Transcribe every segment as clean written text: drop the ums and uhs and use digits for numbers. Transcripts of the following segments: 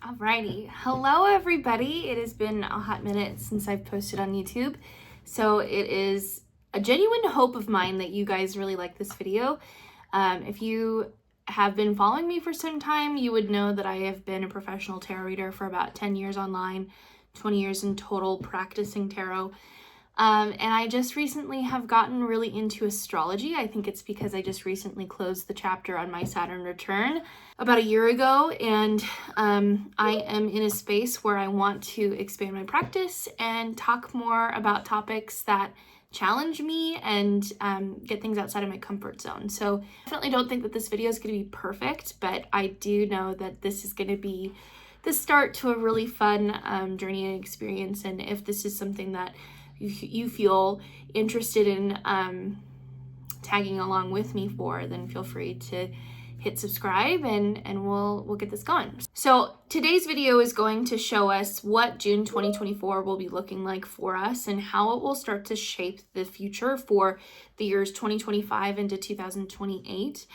Alrighty, hello everybody. It has been a hot minute since I've posted on YouTube, so it is a genuine hope of mine that you guys really like this video. If you have been following me for some time, you would know that I have been a professional tarot reader for about 10 years online, 20 years in total practicing tarot. And I just recently have gotten really into astrology. I think it's because I just recently closed the chapter on my Saturn return about a year ago, and I am in a space where I want to expand my practice and talk more about topics that challenge me and get things outside of my comfort zone. So I definitely don't think that this video is going to be perfect, but I do know that this is going to be the start to a really fun journey and experience. And if this is something that you feel interested in tagging along with me for, then feel free to hit subscribe and we'll get this going. So today's video is going to show us what June 2024 will be looking like for us and how it will start to shape the future for the years 2025 into 2028.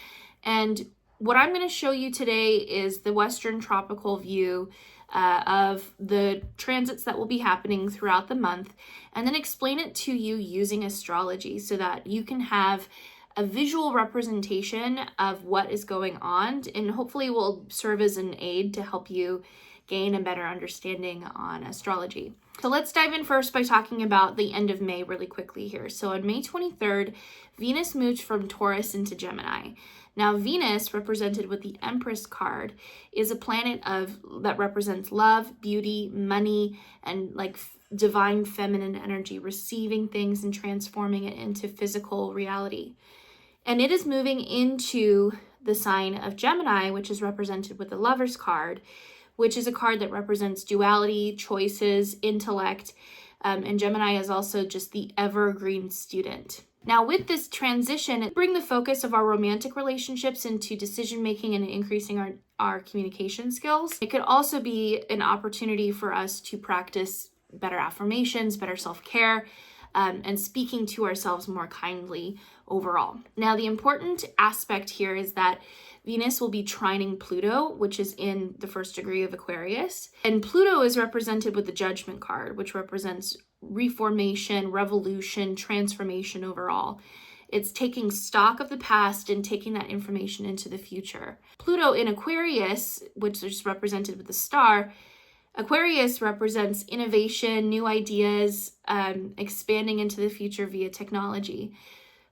And what I'm going to show you today is the Western tropical view of the transits that will be happening throughout the month, and then explain it to you using astrology so that you can have a visual representation of what is going on, and hopefully will serve as an aid to help you gain a better understanding on astrology. So let's dive in first by talking about the end of May really quickly here. So on May 23rd, Venus moved from Taurus into Gemini. Now, Venus, represented with the Empress card, is a planet that represents love, beauty, money, and divine feminine energy, receiving things and transforming it into physical reality. And it is moving into the sign of Gemini, which is represented with the Lover's card, which is a card that represents duality, choices, intellect, and Gemini is also just the evergreen student. Now, with this transition, bring the focus of our romantic relationships into decision-making and increasing our communication skills. It could also be an opportunity for us to practice better affirmations, better self-care, and speaking to ourselves more kindly overall. Now, the important aspect here is that Venus will be trining Pluto, which is in the first degree of Aquarius. And Pluto is represented with the Judgment card, which represents reformation, revolution, transformation overall. It's taking stock of the past and taking that information into the future. Pluto in Aquarius, which is represented with the star, Aquarius represents innovation, new ideas, expanding into the future via technology.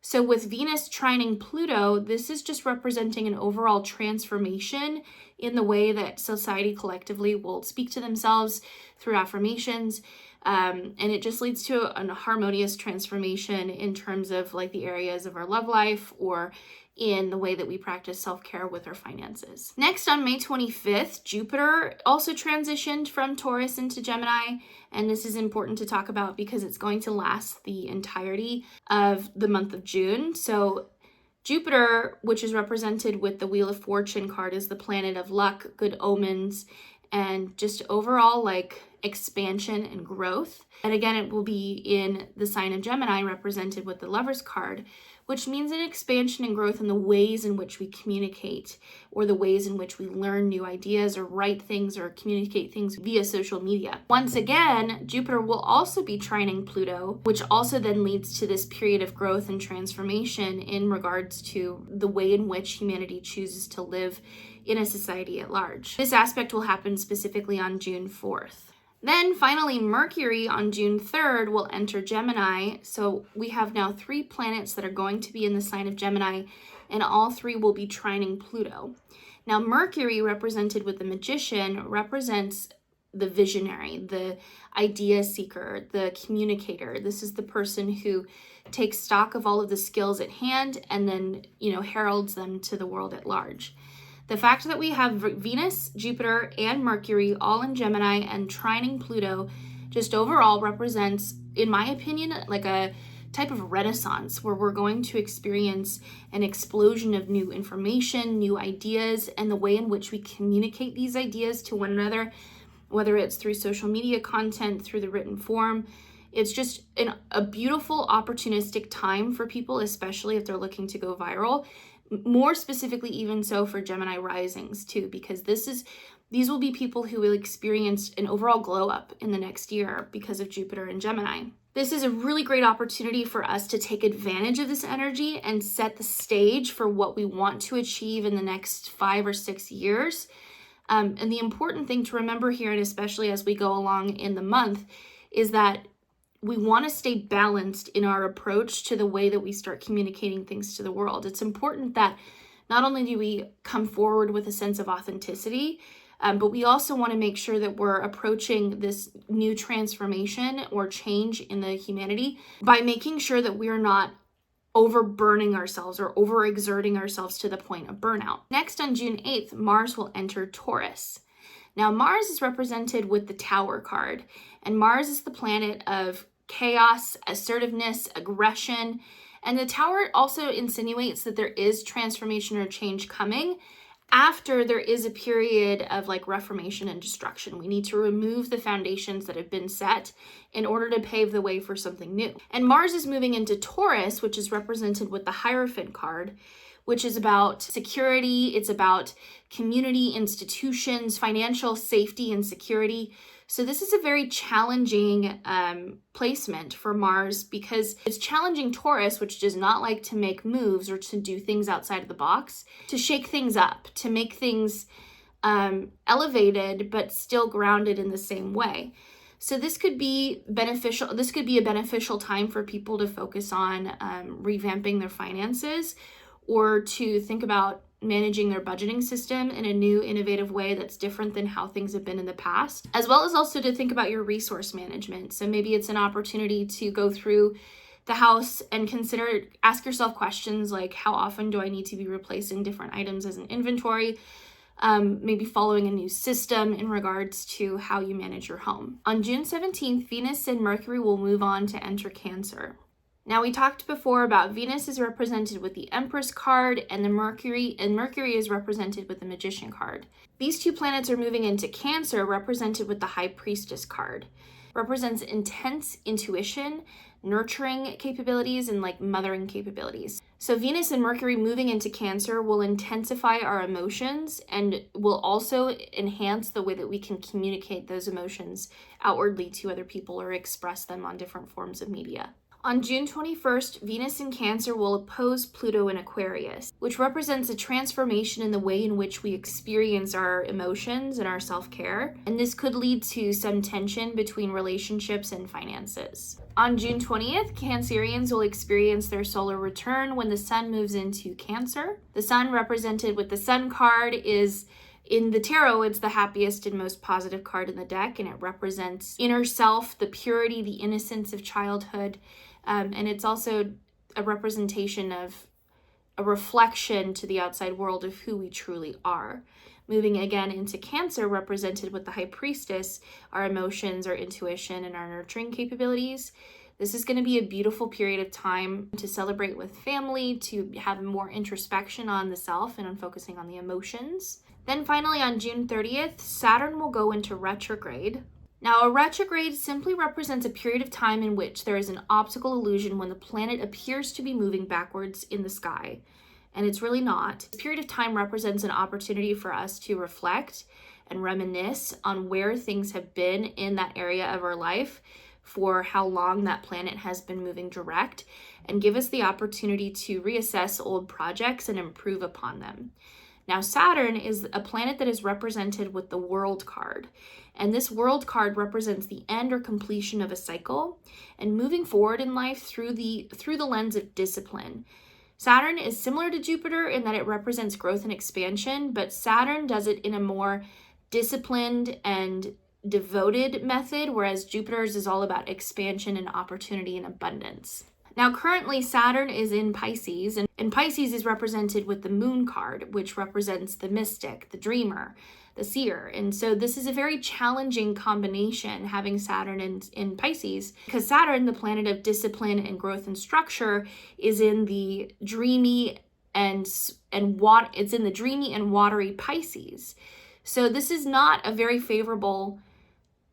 So with Venus trining Pluto, this is just representing an overall transformation in the way that society collectively will speak to themselves through affirmations. And it just leads to a harmonious transformation in terms of the areas of our love life or in the way that we practice self-care with our finances. Next, on May 25th, Jupiter also transitioned from Taurus into Gemini, and this is important to talk about because it's going to last the entirety of the month of June. So Jupiter, which is represented with the Wheel of Fortune card, is the planet of luck, good omens, and just overall expansion and growth. And again, it will be in the sign of Gemini, represented with the Lover's card, which means an expansion and growth in the ways in which we communicate or the ways in which we learn new ideas or write things or communicate things via social media. Once again, Jupiter will also be trining Pluto, which also then leads to this period of growth and transformation in regards to the way in which humanity chooses to live in a society at large. This aspect will happen specifically on June 4th. Then finally, Mercury on June 3rd will enter Gemini. So we have now 3 planets that are going to be in the sign of Gemini, and all 3 will be trining Pluto. Now, Mercury, represented with the Magician, represents the visionary, the idea seeker, the communicator. This is the person who takes stock of all of the skills at hand and then, heralds them to the world at large. The fact that we have Venus, Jupiter, and Mercury all in Gemini and trining Pluto just overall represents, in my opinion, a type of renaissance where we're going to experience an explosion of new information, new ideas, and the way in which we communicate these ideas to one another, whether it's through social media content, through the written form. It's just a beautiful opportunistic time for people, especially if they're looking to go viral. More specifically, even so for Gemini risings too, because this is These will be people who will experience an overall glow up in the next year because of Jupiter in Gemini. This is a really great opportunity for us to take advantage of this energy and set the stage for what we want to achieve in the next 5 or 6 years. And the important thing to remember here, and especially as we go along in the month, is that we want to stay balanced in our approach to the way that we start communicating things to the world. It's important that not only do we come forward with a sense of authenticity, but we also want to make sure that we're approaching this new transformation or change in the humanity by making sure that we're not overburning ourselves or overexerting ourselves to the point of burnout. Next, on June 8th, Mars will enter Taurus. Now, Mars is represented with the Tower card, and Mars is the planet of chaos, assertiveness, aggression, and the Tower also insinuates that there is transformation or change coming after there is a period of like reformation and destruction. We need to remove the foundations that have been set in order to pave the way for something new. And Mars is moving into Taurus, which is represented with the Hierophant card, which is about security. It's about community, institutions, financial safety and security. So this is a very challenging placement for Mars because it's challenging Taurus, which does not like to make moves or to do things outside of the box, to shake things up, to make things elevated, but still grounded in the same way. So this could be beneficial. This could be a beneficial time for people to focus on revamping their finances or to think about managing their budgeting system in a new, innovative way that's different than how things have been in the past, as well as also to think about your resource management. So maybe it's an opportunity to go through the house and ask yourself questions like, how often do I need to be replacing different items as an inventory? Maybe following a new system in regards to how you manage your home. On June 17th, Venus and Mercury will move on to enter Cancer. Now, we talked before about Venus is represented with the Empress card and Mercury is represented with the Magician card. These two planets are moving into Cancer, represented with the High Priestess card. Represents intense intuition, nurturing capabilities, and like mothering capabilities. So Venus and Mercury moving into Cancer will intensify our emotions and will also enhance the way that we can communicate those emotions outwardly to other people or express them on different forms of media. On June 21st, Venus in Cancer will oppose Pluto in Aquarius, which represents a transformation in the way in which we experience our emotions and our self-care, and this could lead to some tension between relationships and finances. On June 20th, Cancerians will experience their solar return when the Sun moves into Cancer. The Sun, represented with the Sun card, is in the tarot, it's the happiest and most positive card in the deck, and it represents inner self, the purity, the innocence of childhood. And it's also a representation of a reflection to the outside world of who we truly are. Moving again into Cancer, represented with the High Priestess, our emotions, our intuition, and our nurturing capabilities. This is going to be a beautiful period of time to celebrate with family, to have more introspection on the self and on focusing on the emotions. Then finally, on June 30th, Saturn will go into retrograde. Now, a retrograde simply represents a period of time in which there is an optical illusion when the planet appears to be moving backwards in the sky, and it's really not. This period of time represents an opportunity for us to reflect and reminisce on where things have been in that area of our life, for how long that planet has been moving direct, and give us the opportunity to reassess old projects and improve upon them. Now, Saturn is a planet that is represented with the World card. And this World card represents the end or completion of a cycle and moving forward in life through the lens of discipline. Saturn is similar to Jupiter in that it represents growth and expansion, but Saturn does it in a more disciplined and devoted method, whereas Jupiter's is all about expansion and opportunity and abundance. Now, currently, Saturn is in Pisces, and Pisces is represented with the Moon card, which represents the mystic, the dreamer, the seer. And so this is a very challenging combination, having Saturn in Pisces, because Saturn, the planet of discipline and growth and structure, is in the dreamy and watery Pisces. So this is not a very favorable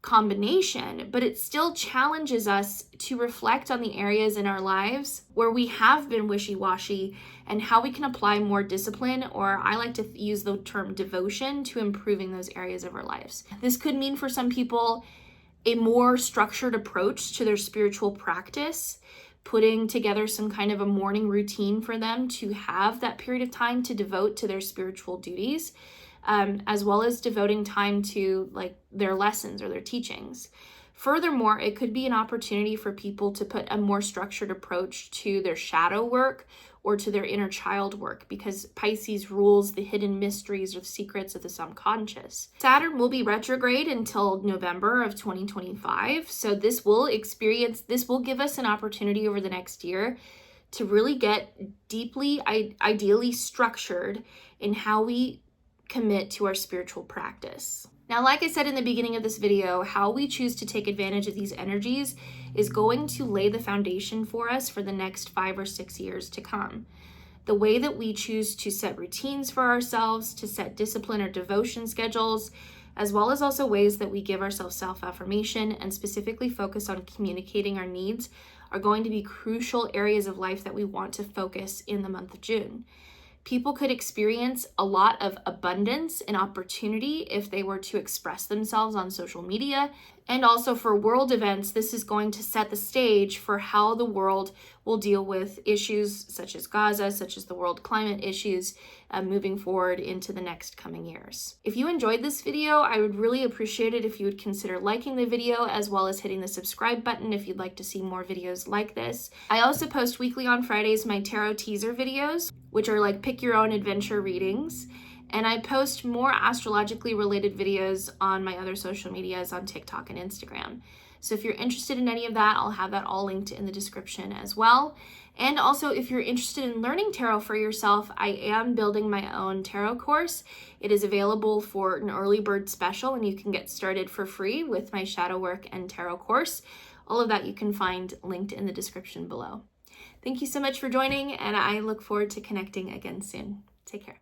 combination, but it still challenges us to reflect on the areas in our lives where we have been wishy-washy and how we can apply more discipline, or I like to use the term devotion, to improving those areas of our lives. This could mean for some people a more structured approach to their spiritual practice, putting together some kind of a morning routine for them to have that period of time to devote to their spiritual duties, as well as devoting time to like their lessons or their teachings. Furthermore, it could be an opportunity for people to put a more structured approach to their shadow work or to their inner child work, because Pisces rules the hidden mysteries or secrets of the subconscious. Saturn will be retrograde until November of 2025. So this will give us an opportunity over the next year to really get deeply, ideally structured in how we commit to our spiritual practice. Now, like I said in the beginning of this video, how we choose to take advantage of these energies is going to lay the foundation for us for the next 5 or 6 years to come. The way that we choose to set routines for ourselves, to set discipline or devotion schedules, as well as also ways that we give ourselves self-affirmation and specifically focus on communicating our needs, are going to be crucial areas of life that we want to focus in the month of June. People could experience a lot of abundance and opportunity if they were to express themselves on social media. And also for world events, this is going to set the stage for how the world will deal with issues such as Gaza, such as the world climate issues, moving forward into the next coming years. If you enjoyed this video, I would really appreciate it if you would consider liking the video, as well as hitting the subscribe button if you'd like to see more videos like this. I also post weekly on Fridays my tarot teaser videos, which are like pick your own adventure readings. And I post more astrologically related videos on my other social medias on TikTok and Instagram. So if you're interested in any of that, I'll have that all linked in the description as well. And also, if you're interested in learning tarot for yourself, I am building my own tarot course. It is available for an early bird special, and you can get started for free with my shadow work and tarot course. All of that you can find linked in the description below. Thank you so much for joining, and I look forward to connecting again soon. Take care.